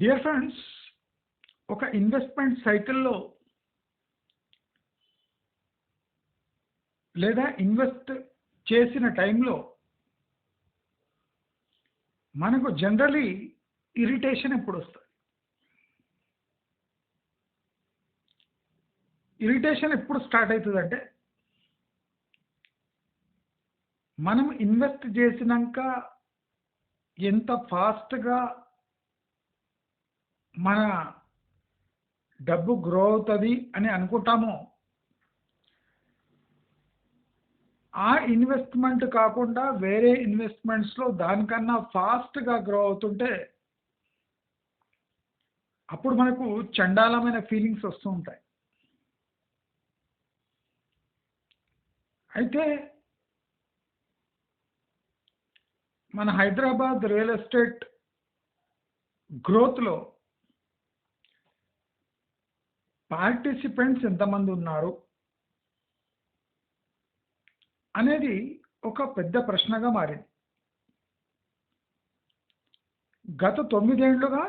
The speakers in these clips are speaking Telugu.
డియర్ ఫ్రెండ్స్, ఒక ఇన్వెస్ట్మెంట్ సైకిల్లో లేదా ఇన్వెస్ట్ చేసిన టైంలో మనకు జనరలీ ఇరిటేషన్ ఎప్పుడు వస్తుంది? ఇరిటేషన్ ఎప్పుడు స్టార్ట్ అవుతుందంటే, మనం ఇన్వెస్ట్ చేసినాక ఎంత ఫాస్ట్గా మన డబ్బు గ్రో అవుతుంది అని అనుకుంటామో, ఆ ఇన్వెస్ట్మెంట్ కాకుండా వేరే ఇన్వెస్ట్మెంట్స్లో దానికన్నా ఫాస్ట్గా గ్రో అవుతుంటే అప్పుడు మనకు చండాలమైన ఫీలింగ్స్ వస్తూ ఉంటాయి. అయితే మన హైదరాబాద్ రియల్ ఎస్టేట్ గ్రోత్లో పార్టిసిపెంట్స్ ఎంతమంది ఉన్నారు అనేది ఒక పెద్ద ప్రశ్నగా మారింది. గత 9 ఏళ్లుగా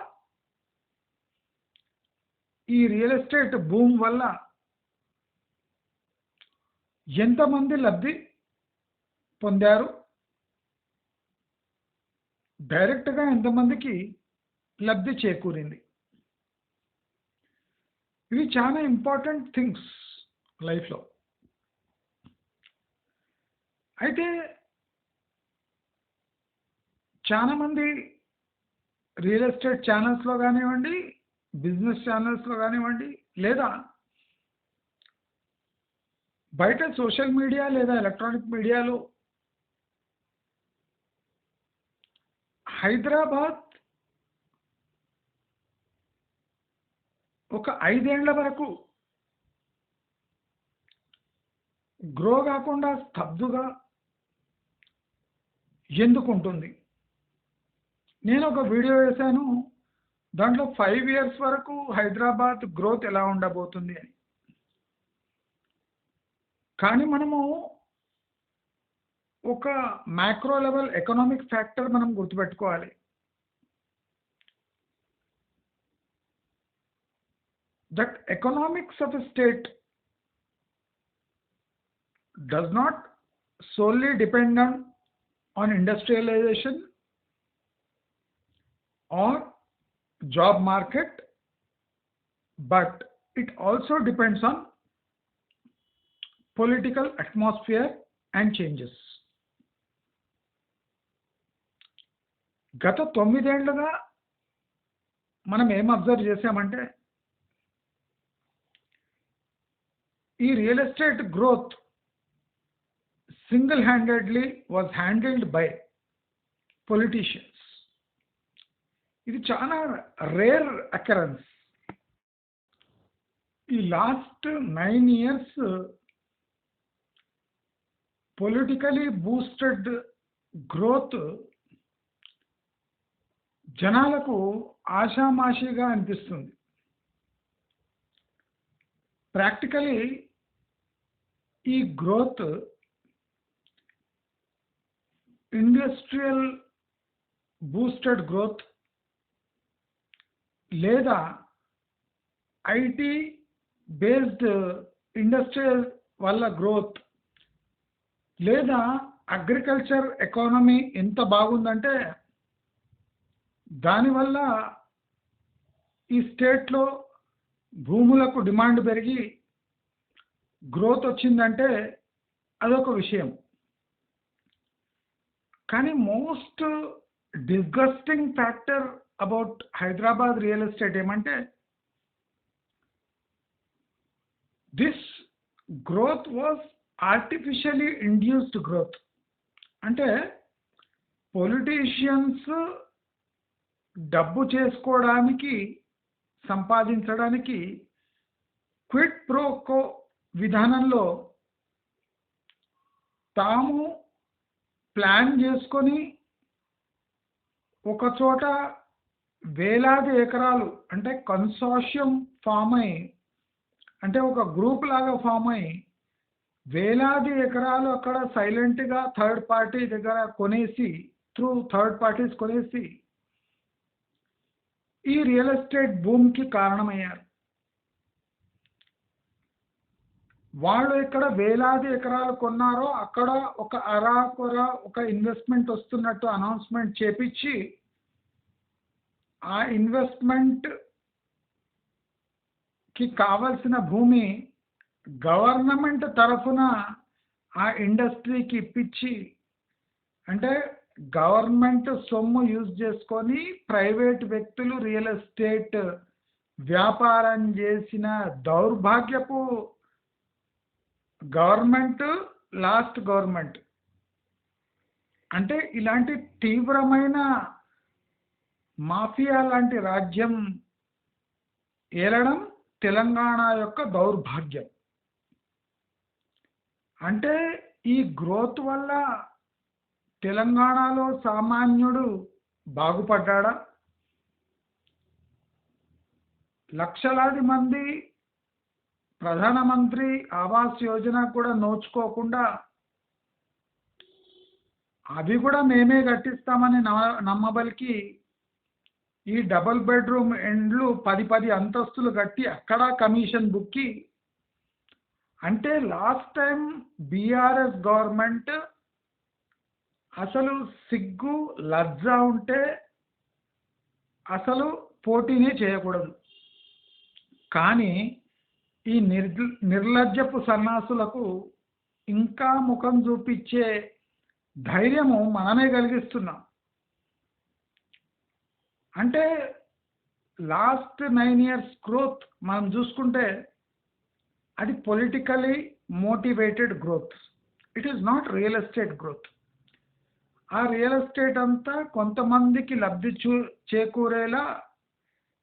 ఈ రియల్ ఎస్టేట్ బూమ్ వల్ల ఎంతమంది లబ్ధి పొందారు, డైరెక్ట్గా ఎంతమందికి లబ్ధి చేకూరింది? ఇవి చాలా ఇంపార్టెంట్ థింగ్స్ లైఫ్లో. అయితే చాలామంది రియల్ ఎస్టేట్ ఛానల్స్లో కానివ్వండి, బిజినెస్ ఛానల్స్లో కానివ్వండి, లేదా బయట సోషల్ మీడియా లేదా ఎలక్ట్రానిక్ మీడియాలో హైదరాబాద్ ఒక 5 ఏళ్ల వరకు గ్రో కాకుండా స్తబ్దుగా ఎందుకు ఉంటుంది? నేను ఒక వీడియో వేశాను, దాంట్లో 5 ఇయర్స్ వరకు హైదరాబాద్ గ్రోత్ ఎలా ఉండబోతుంది అని. కానీ మనము ఒక మ్యాక్రో లెవెల్ ఎకనామిక్ ఫ్యాక్టర్ మనం గుర్తుపెట్టుకోవాలి. That economics of a state does not solely depend on industrialization or job market, but it also depends on political atmosphere and changes. గత 9 ఏళ్లుగా మనం ఏం అబ్జర్వ్ చేశామంటే, ఈ real estate growth single-handedly was handled by politicians. ఇది చాలా రేర్ అకరెన్స్. ఈ last 9 years politically boosted growth జనాలకు ఆషామాషిగా అనిపిస్తుంది. ప్రాక్టికలీ ఈ గ్రోత్ ఇండస్ట్రియల్ బూస్టెడ్ గ్రోత్ లేదా ఐటీ బేస్డ్ ఇండస్ట్రియల్ వల్ల గ్రోత్ లేదా అగ్రికల్చర్ ఎకానమీ ఎంత బాగుందంటే దానివల్ల ఈ స్టేట్లో భూములకు డిమాండ్ పెరిగి గ్రోత్ వచ్చిందంటే అదొక విషయం. కానీ most disgusting factor about Hyderabad real estate ఏమంటే, this growth was artificially induced growth. అంటే పొలిటీషియన్స్ డబ్బు చేసుకోవడానికి, సంపాదించడానికి క్విడ్ ప్రో కో విధానంలో తాము ప్లాన్ చేసుకొని ఒక చోట వేలాది ఎకరాలు, అంటే కన్సార్షియం ఫామ్ అయ్యి, అంటే ఒక గ్రూప్ లాగా ఫామ్ అయ్యి వేలాది ఎకరాలు అక్కడ సైలెంట్గా థర్డ్ పార్టీ దగ్గర కొనేసి, త్రూ థర్డ్ పార్టీస్ కొనేసి ఈ రియల్ ఎస్టేట్ భూమికి కారణమయ్యారు. వాళ్ళు ఎక్కడ వేలాది ఎకరాలు కొన్నారో అక్కడ ఒక అరాకొర ఒక ఇన్వెస్ట్మెంట్ వస్తున్నట్టు అనౌన్స్మెంట్ చేపించి ఆ ఇన్వెస్ట్మెంట్ కి కావలసిన భూమి గవర్నమెంట్ తరఫున ఆ ఇండస్ట్రీకి ఇప్పించి, అంటే గవర్నమెంట్ సొమ్ము యూజ్ చేసుకొని ప్రైవేట్ వ్యక్తులు రియల్ ఎస్టేట్ వ్యాపారం చేసిన దౌర్భాగ్యపు గవర్నమెంట్, లాస్ట్ గవర్నమెంట్. అంటే ఇలాంటి తీవ్రమైన మాఫియా లాంటి రాజ్యం ఏలడం తెలంగాణ యొక్క దౌర్భాగ్యం. అంటే ఈ గ్రోత్ వల్ల తెలంగాణలో సామాన్యుడు బాగుపడ్డాడా? లక్షలాది మంది ప్రధానమంత్రి ఆవాస్ యోజన కూడా నోచుకోకుండా అవి కూడా మేమే కట్టిస్తామని నమ్మబలికి ఈ డబుల్ బెడ్రూమ్ ఇండ్లు 10 అంతస్తులు కట్టి అక్కడ కమిషన్ బుక్కి. అంటే లాస్ట్ టైం బీఆర్ఎస్ గవర్నమెంట్ అసలు సిగ్గు లజ్జ ఉంటే అసలు పోటీనే చేయకూడదు. కానీ ఈ నిర్లజ్జపు సన్నాసులకు ఇంకా ముఖం చూపించే ధైర్యము మనమే కలిగిస్తున్నాం. అంటే లాస్ట్ 9 years గ్రోత్ మనం చూసుకుంటే అది politically motivated growth. It is not real estate growth. ఆ రియల్ ఎస్టేట్ అంతా కొంతమందికి లబ్ధి చేకూరేలా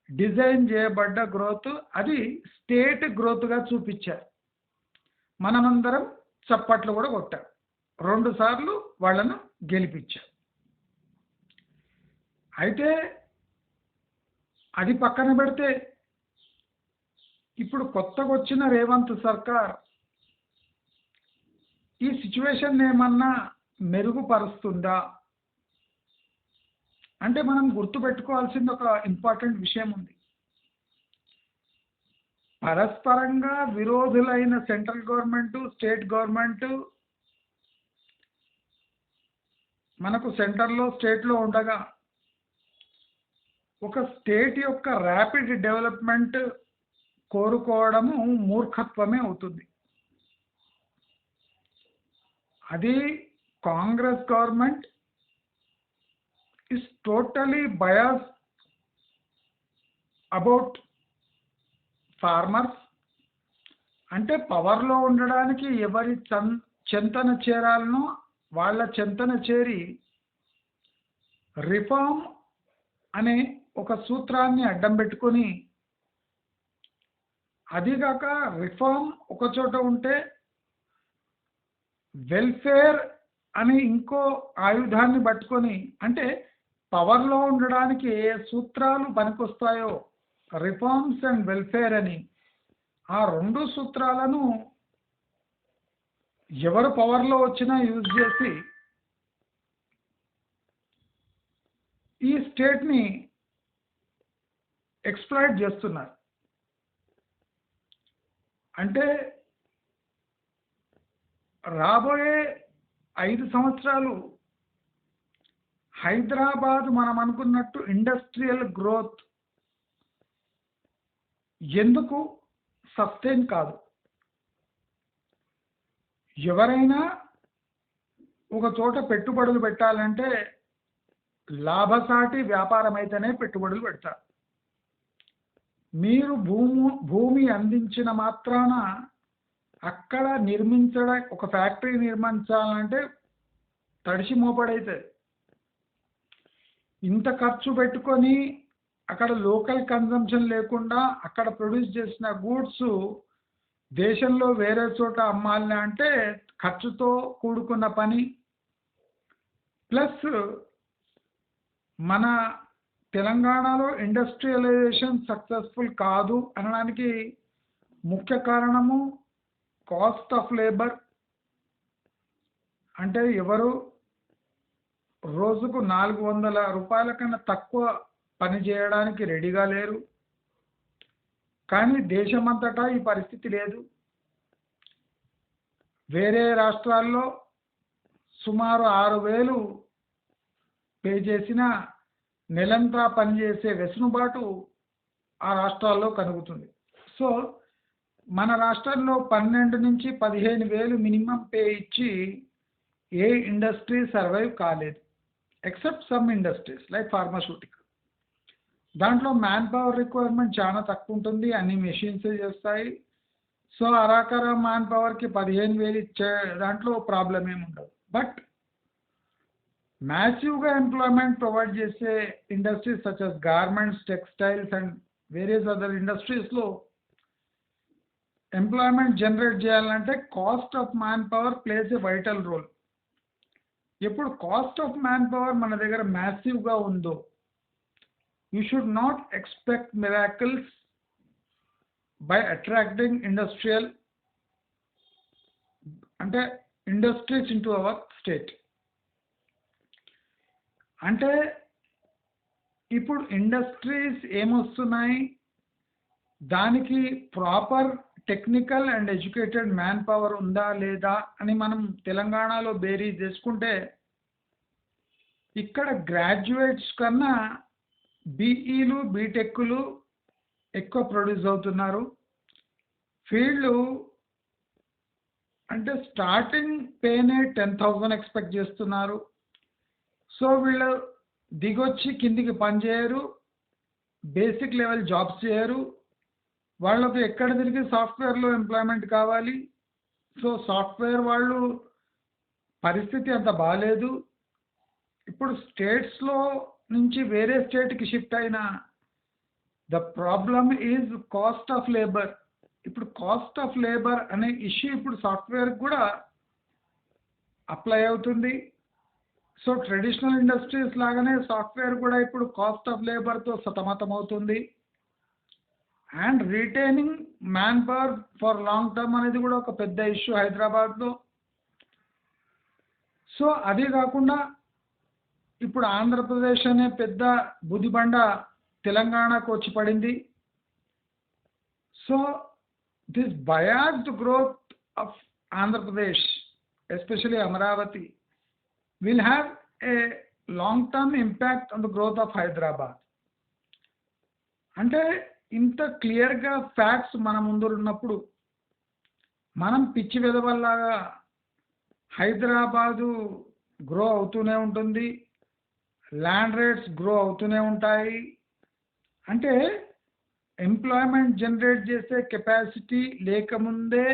డిజైన్ చేయబడ్డ గ్రోత్. అది స్టేట్ గ్రోత్గా చూపించారు. మనమందరం చప్పట్లు కూడా కొట్టాం. 2 సార్లు వాళ్ళను గెలిపించాం. అయితే అది పక్కన పెడితే ఇప్పుడు కొత్తగా వచ్చిన రేవంత్ సర్కార్ ఈ సిచ్యువేషన్ ఏమన్నా మెరుగుపరుస్తుందా అంటే మనం గుర్తుపెట్టుకోవాల్సింది ఒక ఇంపార్టెంట్ విషయం ఉంది. పరస్పరంగా విరోధులైన సెంట్రల్ గవర్నమెంట్, స్టేట్ గవర్నమెంట్ మనకు సెంటర్లో స్టేట్లో ఉండగా ఒక స్టేట్ యొక్క ర్యాపిడ్ డెవలప్మెంట్ కోరుకోవడము మూర్ఖత్వమే అవుతుంది. అది Congress government is totally biased about farmers. అంటే పవర్లో ఉండడానికి ఎవరి చెంతన చేరాలనో వాళ్ళ చెంతన చేరి రిఫార్మ్ అనే ఒక సూత్రాన్ని అడ్డం పెట్టుకొని, అదిగాక రిఫార్మ్ ఒక చోట ఉంటే వెల్ఫేర్ అని ఇంకో ఆయుధాన్ని పట్టుకొని, అంటే పవర్లో ఉండడానికి ఏ సూత్రాలు పనికొస్తాయో రిఫార్మ్స్ అండ్ వెల్ఫేర్ అని, ఆ 2 సూత్రాలను ఎవరు పవర్లో వచ్చినా యూజ్ చేసి ఈ స్టేట్ని ఎక్స్‌ప్లాయిట్ చేస్తున్నారు. అంటే రాబోయే 5 సంవత్సరాలు హైదరాబాద్ మనం అనుకున్నట్టు ఇండస్ట్రియల్ గ్రోత్ ఎందుకు సస్టైన్ కాదు. ఎవరైనా ఒక చోట పెట్టుబడులు పెట్టాలంటే లాభసాటి వ్యాపారం అయితేనే పెట్టుబడులు పెడతారు. మీరు భూమి అందించిన మాత్రాన అక్కడ ఒక ఫ్యాక్టరీ నిర్మించాలంటే తడిసి మోపడైతే ఇంత ఖర్చు పెట్టుకొని అక్కడ లోకల్ కన్జంప్షన్ లేకుండా అక్కడ ప్రొడ్యూస్ చేసిన గూడ్స్ దేశంలో వేరే చోట అమ్మాలి అంటే ఖర్చుతో కూడుకున్న పని. ప్లస్ మన తెలంగాణలో ఇండస్ట్రియలైజేషన్ సక్సెస్ఫుల్ కాదు అనడానికి ముఖ్య కారణము కాస్ట్ ఆఫ్ లేబర్. అంటే ఎవరు రోజుకు 400 రూపాయల కన్నా తక్కువ పని చేయడానికి రెడీగా లేరు. కానీ దేశమంతటా ఈ పరిస్థితి లేదు. వేరే రాష్ట్రాల్లో సుమారు 6,000 పే చేసిన నెలంతా పనిచేసే వెసులుబాటు ఆ రాష్ట్రాల్లో కలుగుతుంది. సో మన రాష్ట్రంలో 12 నుంచి 15,000 మినిమం పే ఇచ్చి ఏ ఇండస్ట్రీ సర్వైవ్ కాలేదు, except some industries like pharmaceutical. దాంట్లో మ్యాన్ పవర్ రిక్వైర్మెంట్ చాలా తక్కువ ఉంటుంది, అన్ని మెషిన్స్ చేస్తాయి. సో అరాకర మ్యాన్ పవర్కి 15,000 ఇచ్చే దాంట్లో ప్రాబ్లం ఏమి ఉండదు. బట్ మ్యాసివ్గా ఎంప్లాయ్మెంట్ ప్రొవైడ్ చేసే industries such as garments, textiles and various other ఇండస్ట్రీస్లో ఎంప్లాయ్మెంట్ జనరేట్ చేయాలంటే cost of manpower plays a vital role. ఎప్పుడు కాస్ట్ ఆఫ్ మ్యాన్ పవర్ మన దగ్గర మ్యాసివ్గా ఉందో, you should not expect miracles by attracting industries into our state. అంటే ఇప్పుడు ఇండస్ట్రీస్ ఏమొస్తున్నాయి, దానికి proper technical and educated manpower ఉందా లేదా అని మనం తెలంగాణలో బేరీ చేసుకుంటే, ఇక్కడ గ్రాడ్యుయేట్స్ కన్నా బీఈలు, బీటెక్లు ఎక్కువ ప్రొడ్యూస్ అవుతున్నారు. ఫీల్డ్ అంటే స్టార్టింగ్ పేనే 10,000 ఎక్స్పెక్ట్ చేస్తున్నారు. సో వీళ్ళు దిగొచ్చి కిందికి పని చేయరు, బేసిక్ లెవెల్ జాబ్స్ చేయరు. వాళ్ళకు ఎక్కడ తిరిగి సాఫ్ట్వేర్లో ఎంప్లాయ్మెంట్ కావాలి. సో సాఫ్ట్వేర్ వాళ్ళు పరిస్థితి అంత బాగాలేదు. ఇప్పుడు స్టేట్స్లో నుంచి వేరే స్టేట్కి షిఫ్ట్ అయిన the problem is cost of labour. ఇప్పుడు కాస్ట్ ఆఫ్ లేబర్ అనే ఇష్యూ ఇప్పుడు సాఫ్ట్వేర్కి కూడా అప్లై అవుతుంది. సో ట్రెడిషనల్ ఇండస్ట్రీస్ లాగానే సాఫ్ట్వేర్ కూడా ఇప్పుడు కాస్ట్ ఆఫ్ లేబర్తో సతమతం అవుతుంది. And retaining man power for long term అనేది కూడా ఒక పెద్ద ఇష్యూ హైదరాబాద్లో. సో అదే కాకుండా ఇప్పుడు ఆంధ్రప్రదేశ్ అనే పెద్ద బుదిబండ తెలంగాణకు వచ్చి పడింది. So this biased growth of Andhra Pradesh, especially Amaravati, will have a long-term impact on the growth of Hyderabad. అంటే ఇంత క్లియర్గా ఫ్యాక్ట్స్ మన ముందు ఉన్నప్పుడు మనం పిచ్చి వెదవల్లాగా హైదరాబాదు గ్రో అవుతూనే ఉంటుంది, ల్యాండ్ రేట్స్ గ్రో అవుతూనే ఉంటాయి. అంటే ఎంప్లాయ్మెంట్ జనరేట్ చేసే కెపాసిటీ లేకముందే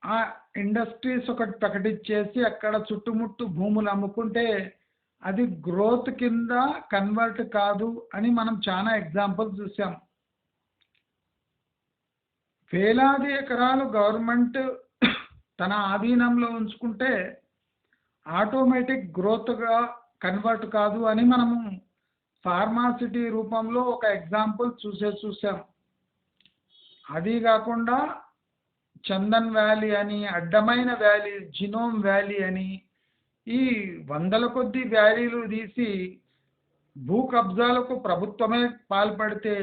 ఆ ఇండస్ట్రీస్ ఒకటి ప్రకటించేసి అక్కడ చుట్టుముట్టు భూములు అమ్ముకుంటే అది గ్రోత్ కింద కన్వర్ట్ కాదు అని మనం చాలా ఎగ్జాంపుల్స్ చూసాం. వేలాది ఎకరాలు గవర్నమెంట్ తన ఆధీనంలో ఉంచుకుంటే ఆటోమేటిక్ గ్రోత్గా కన్వర్ట్ కాదు అని మనము ఫార్మాసిటీ రూపంలో ఒక ఎగ్జాంపుల్ చూసాం. అది కాకుండా చందన్ వ్యాలీ అని, అడ్డమైన వ్యాలీ, జినోమ్ వ్యాలీ అని, ఈ వందల కొద్ది వ్యాలీలు తీసి భూ కబ్జాలకు ప్రభుత్వమే పాల్పడితే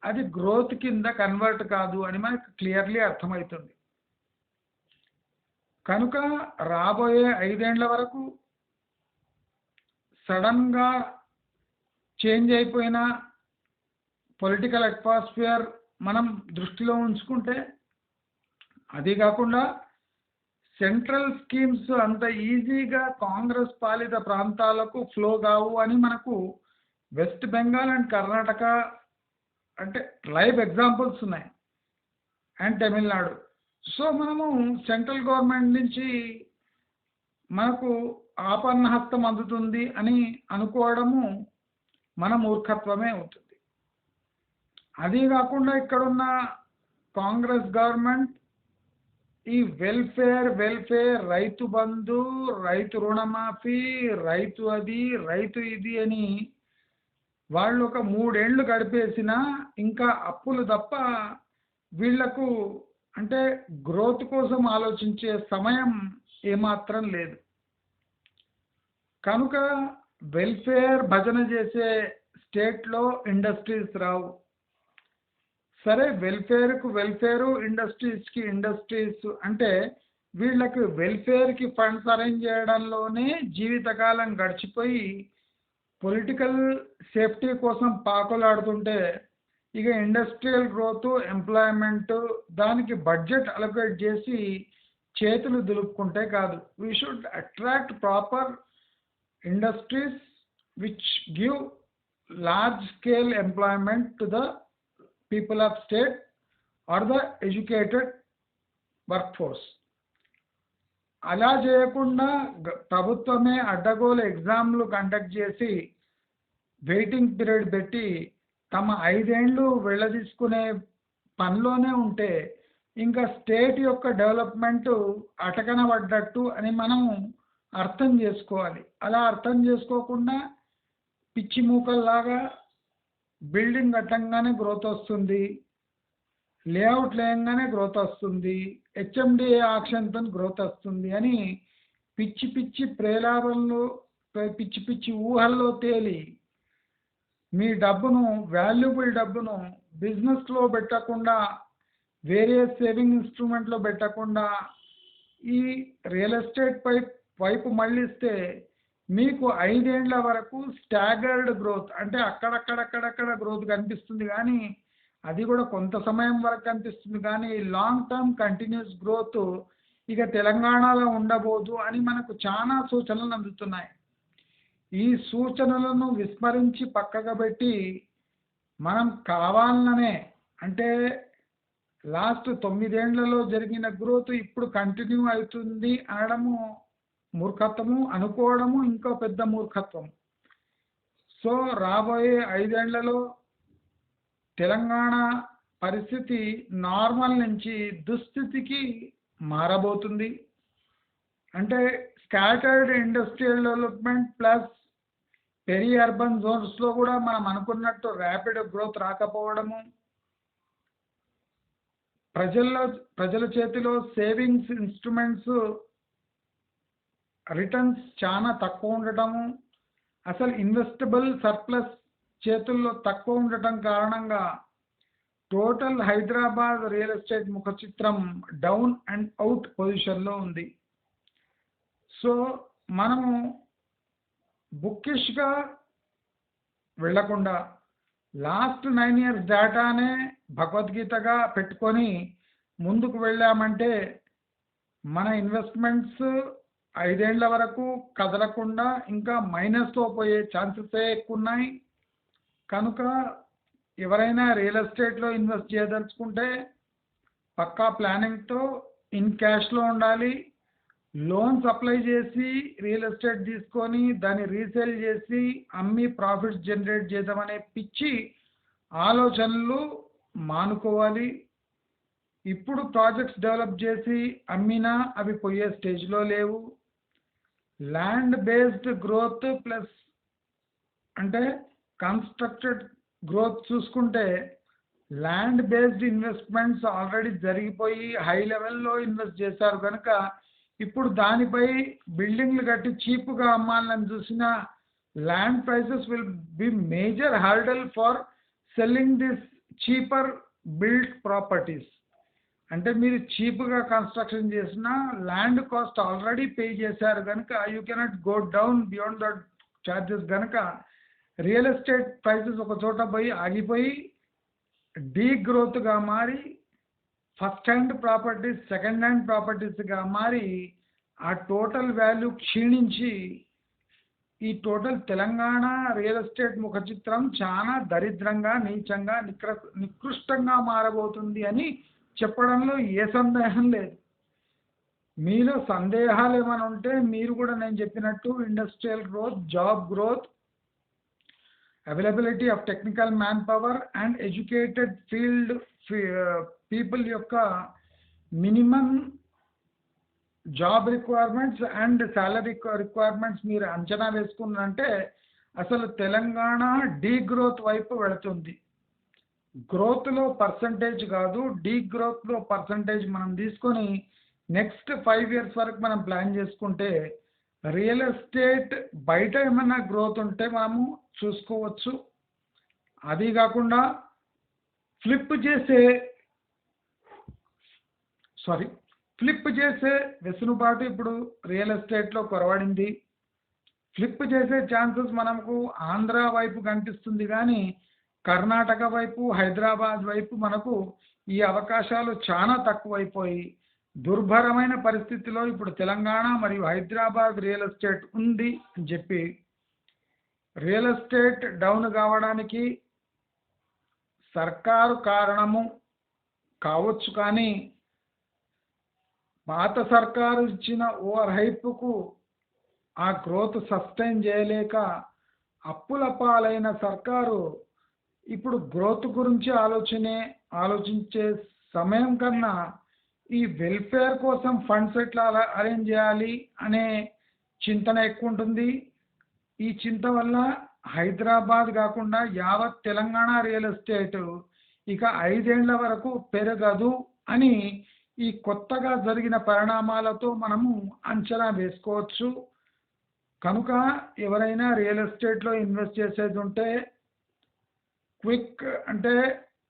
అది గ్రోత్ కింద కన్వర్ట్ కాదు అని మనకు క్లియర్లీ అర్థమవుతుంది. కనుక రాబోయే 5 ఏళ్ల వరకు సడన్గా చేంజ్ అయిపోయిన పొలిటికల్ అట్మాస్ఫియర్ మనం దృష్టిలో ఉంచుకుంటే, అది కాకుండా సెంట్రల్ స్కీమ్స్ అంత ఈజీగా కాంగ్రెస్ పాలిత ప్రాంతాలకు ఫ్లో కావు అని మనకు వెస్ట్ బెంగాల్ అండ్ కర్ణాటక అంటే లైవ్ ఎగ్జాంపుల్స్ ఉన్నాయి, అండ్ తమిళనాడు. సో మనము సెంట్రల్ గవర్నమెంట్ నుంచి మనకు ఆపన్న హస్తం అందుతుంది అని అనుకోవడము మన మూర్ఖత్వమే అవుతుంది. అది కాకుండా ఇక్కడున్న కాంగ్రెస్ గవర్నమెంట్ ఈ వెల్ఫేర్ రైతు బంధు, రైతు రుణమాఫీ, రైతు అది, రైతు ఇది అని వాళ్ళు ఒక 3 ఏళ్ళు గడిపేసినా ఇంకా అప్పులు తప్ప వీళ్లకు అంటే గ్రోత్ కోసం ఆలోచించే సమయం ఏమాత్రం లేదు. కనుక వెల్ఫేర్ భజన చేసే స్టేట్లో ఇండస్ట్రీస్ రావు. సరే, వెల్ఫేర్కు వెల్ఫేరు, ఇండస్ట్రీస్కి ఇండస్ట్రీస్ అంటే వీళ్ళకి వెల్ఫేర్కి ఫండ్స్ అరేంజ్ చేయడంలోనే జీవితకాలం గడిచిపోయి పొలిటికల్ సేఫ్టీ కోసం పాకులాడుతుంటే ఇక ఇండస్ట్రియల్ గ్రోత్, ఎంప్లాయ్మెంట్ దానికి బడ్జెట్ అలొకేట్ చేసి చేతులు దులుపుకుంటే కాదు. We should attract proper industries which give large scale employment to the people of state or the educated workforce. అలా చేయకుండా ప్రభుత్వమే అడ్డగోలు ఎగ్జామ్లు కండక్ట్ చేసి వెయిటింగ్ పీరియడ్ పెట్టి తమ 5 ఏళ్ళు వెళ్ళదీసుకునే పనిలోనే ఉంటే ఇంకా స్టేట్ యొక్క డెవలప్మెంట్ అటకన పడ్డట్టు అని మనం అర్థం చేసుకోవాలి. అలా అర్థం చేసుకోకుండా పిచ్చి మూకల్లాగా బిల్డింగ్ కట్టంగానే గ్రోత్ వస్తుంది, లేఅవుట్ లేయంగానే గ్రోత్ వస్తుంది, హెచ్ఎండిఏ ఆక్షన్తో గ్రోత్ వస్తుంది అని పిచ్చి పిచ్చి ప్రేలాపనలు, పిచ్చి పిచ్చి ఊహల్లో తేలి మీ డబ్బును, వాల్యుబుల్ డబ్బును బిజినెస్లో పెట్టకుండా, వేరే సేవింగ్ ఇన్స్ట్రుమెంట్లో పెట్టకుండా ఈ రియల్ ఎస్టేట్ వైపు మళ్ళిస్తే మీకు 5 ఏళ్ల వరకు స్టాగర్డ్ గ్రోత్ అంటే అక్కడక్కడక్కడక్కడ గ్రోత్ కనిపిస్తుంది, కానీ అది కూడా కొంత సమయం వరకు కనిపిస్తుంది, కానీ లాంగ్ టర్మ్ కంటిన్యూస్ గ్రోత్ ఇక తెలంగాణలో ఉండబోదు అని మనకు చాలా సూచనలు అందుతున్నాయి. ఈ సూచనలను విస్మరించి పక్కకు పెట్టి మనం కావాలనే అంటే లాస్ట్ 9 ఏళ్లలో జరిగిన గ్రోత్ ఇప్పుడు కంటిన్యూ అవుతుంది అనడము మూర్ఖత్వము, అనుకోవడము ఇంకో పెద్ద మూర్ఖత్వం. సో రాబోయే 5 ఏళ్లలో తెలంగాణ పరిస్థితి నార్మల్ నుంచి దుస్థితికి మారబోతుంది. అంటే scattered industrial development plus peri urban జోన్స్లో కూడా మనం అనుకున్నట్టు ర్యాపిడ్ గ్రోత్ రాకపోవడము, ప్రజల చేతిలో సేవింగ్స్ ఇన్స్ట్రుమెంట్స్ రిటర్న్స్ చాలా తక్కువ ఉండటము, అసలు ఇన్వెస్టబుల్ సర్ప్లస్ చేతుల్లో తక్కువ ఉండటం కారణంగా టోటల్ హైదరాబాద్ రియల్ ఎస్టేట్ ముఖ చిత్రం డౌన్ అండ్ అవుట్ పొజిషన్లో ఉంది. సో మనము బుక్కిష్గా వెళ్లకుండా లాస్ట్ 9 ఇయర్స్ డేటానే భగవద్గీతగా పెట్టుకొని ముందుకు వెళ్ళామంటే మన ఇన్వెస్ట్మెంట్స్ 5 ఏళ్ల వరకు కదలకుండా ఇంకా మైనస్లో పోయే ఛాన్సెస్ ఎక్కువ ఉన్నాయి. కనుక ఎవరైనా రియల్ ఎస్టేట్లో ఇన్వెస్ట్ చేయదలుచుకుంటే పక్కా ప్లానింగ్తో ఇన్ క్యాష్లో ఉండాలి. లోన్స్ అప్లై చేసి రియల్ ఎస్టేట్ తీసుకొని దాన్ని రీసేల్ చేసి అమ్మి ప్రాఫిట్స్ జనరేట్ చేద్దామనే పిచ్చి ఆలోచనలు మానుకోవాలి. ఇప్పుడు ప్రాజెక్ట్స్ డెవలప్ చేసి అమ్మినా అవి పోయే స్టేజ్లో లేవు. ల్యాండ్ బేస్డ్ గ్రోత్ ప్లస్ అంటే కన్స్ట్రక్టెడ్ గ్రోత్ చూసుకుంటే ల్యాండ్ బేస్డ్ ఇన్వెస్ట్మెంట్స్ ఆల్రెడీ జరిగిపోయి హై లెవెల్లో ఇన్వెస్ట్ చేశారు కనుక ఇప్పుడు దానిపై బిల్డింగ్లు కట్టి చీప్గా అమ్మాలని చూసిన land prices will be major hurdle for selling this cheaper build properties. అంటే మీరు చీప్గా కన్స్ట్రక్షన్ చేసిన ల్యాండ్ కాస్ట్ ఆల్రెడీ పే చేశారు కనుక you cannot go down beyond that charges. కనుక రియల్ ఎస్టేట్ ప్రైసెస్ ఒక చోట పోయి ఆగిపోయి డీ గ్రోత్గా మారి first hand properties second hand ప్రాపర్టీస్గా మారి ఆ టోటల్ వాల్యూ క్షీణించి ఈ టోటల్ తెలంగాణ రియల్ ఎస్టేట్ ముఖ చిత్రం చాలా దరిద్రంగా, నీచంగా, నికృష్టంగా మారబోతుంది అని చెప్పడంలో ఏ సందేహం లేదు. మీలో సందేహాలు ఏమైనా ఉంటే మీరు కూడా నేను చెప్పినట్టు industrial growth, job growth, availability of technical manpower and educated field people యొక్క minimum job requirements and salary requirements మీరు అంచనా వేసుకున్నారంటే అసలు తెలంగాణ డీ గ్రోత్ వైపు వెళుతుంది. గ్రోత్లో పర్సంటేజ్ కాదు, డీ గ్రోత్లో పర్సంటేజ్ మనం తీసుకొని నెక్స్ట్ 5 ఇయర్స్ వరకు మనం ప్లాన్ చేసుకుంటే రియల్ ఎస్టేట్ బయట ఏమైనా గ్రోత్ ఉంటే మనము చూసుకోవచ్చు. అది కాకుండా ఫ్లిప్ చేసే సారీ ఫ్లిప్ చేసే వెసులుబాటు ఇప్పుడు రియల్ ఎస్టేట్లో కొరవడింది. ఫ్లిప్ చేసే ఛాన్సెస్ మనకు ఆంధ్ర వైపు కనిపిస్తుంది కానీ కర్ణాటక వైపు హైదరాబాద్ వైపు మనకు ఈ అవకాశాలు చాలా తక్కువైపోయి దుర్భరమైన పరిస్థితిలో ఇప్పుడు తెలంగాణ మరియు హైదరాబాద్ రియల్ ఎస్టేట్ ఉంది అని చెప్పి రియల్ ఎస్టేట్ డౌన్ కావడానికి సర్కారు కారణము కావచ్చు, కానీ పాత సర్కారు ఇచ్చిన ఓవర్ హైప్కు ఆ గ్రోత్ సస్టైన్ చేయలేక అప్పుల పాలైన సర్కారు ఇప్పుడు గ్రోత్ గురించి ఆలోచించే సమయం కన్నా ఈ వెల్ఫేర్ కోసం ఫండ్స్ ఎట్లా అరేంజ్ చేయాలి అనే చింతన ఎక్కువ ఉంటుంది. ఈ చింత వల్ల హైదరాబాద్ కాకుండా యావత్ తెలంగాణ రియల్ ఎస్టేట్ ఇక 5 ఏళ్ల వరకు పెరగదు అని ఈ కొత్తగా జరిగిన పరిణామాలతో మనము అంచనా వేసుకోవచ్చు. కనుక ఎవరైనా రియల్ ఎస్టేట్లో ఇన్వెస్ట్ చేసేది ఉంటే క్విక్ అంటే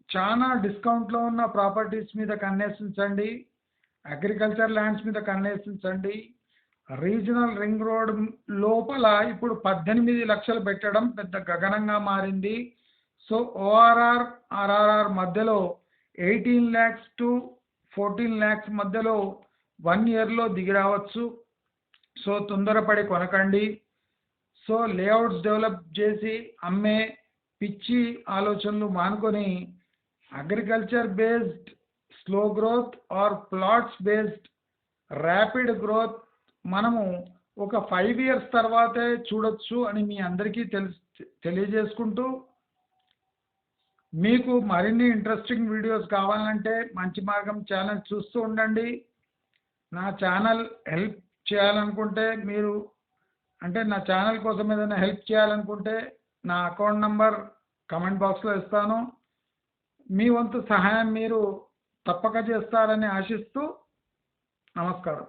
చాలా డిస్కౌంట్లో ఉన్న ప్రాపర్టీస్ మీద కన్నేసించండి, అగ్రికల్చర్ ల్యాండ్స్ మీద కన్నేసించండి. రీజనల్ రింగ్ రోడ్ లోపల ఇప్పుడు 18 లక్షలు పెట్టడం పెద్ద గగనంగా మారింది. సో ఓఆర్ఆర్ ఆర్ఆర్ఆర్ మధ్యలో 18 lakhs to 14 lakhs మధ్యలో 1 yearలో దిగి రావచ్చు. సో తొందరపడి కొనకండి. సో లేఅవుట్స్ డెవలప్ చేసి అమ్మే పిచ్చి ఆలోచనలు మానుకొని agriculture based slow growth or plots based rapid growth మనము ఒక 5 years తర్వాతే చూడొచ్చు అని మీ అందరికీ తెలియజేసుకుంటూ, మీకు మరిన్ని ఇంట్రెస్టింగ్ వీడియోస్ కావాలంటే మంచి మార్గం ఛానల్ చూస్తూ ఉండండి. నా ఛానల్ హెల్ప్ చేయాలనుకుంటే మీరు అంటే నా ఛానల్ కోసం ఏదైనా హెల్ప్ చేయాలనుకుంటే నా అకౌంట్ నంబర్ కమెంట్ బాక్స్లో ఇస్తాను. మీ వంతు సహాయం మీరు తప్పక చేస్తారని ఆశిస్తూ నమస్కారం.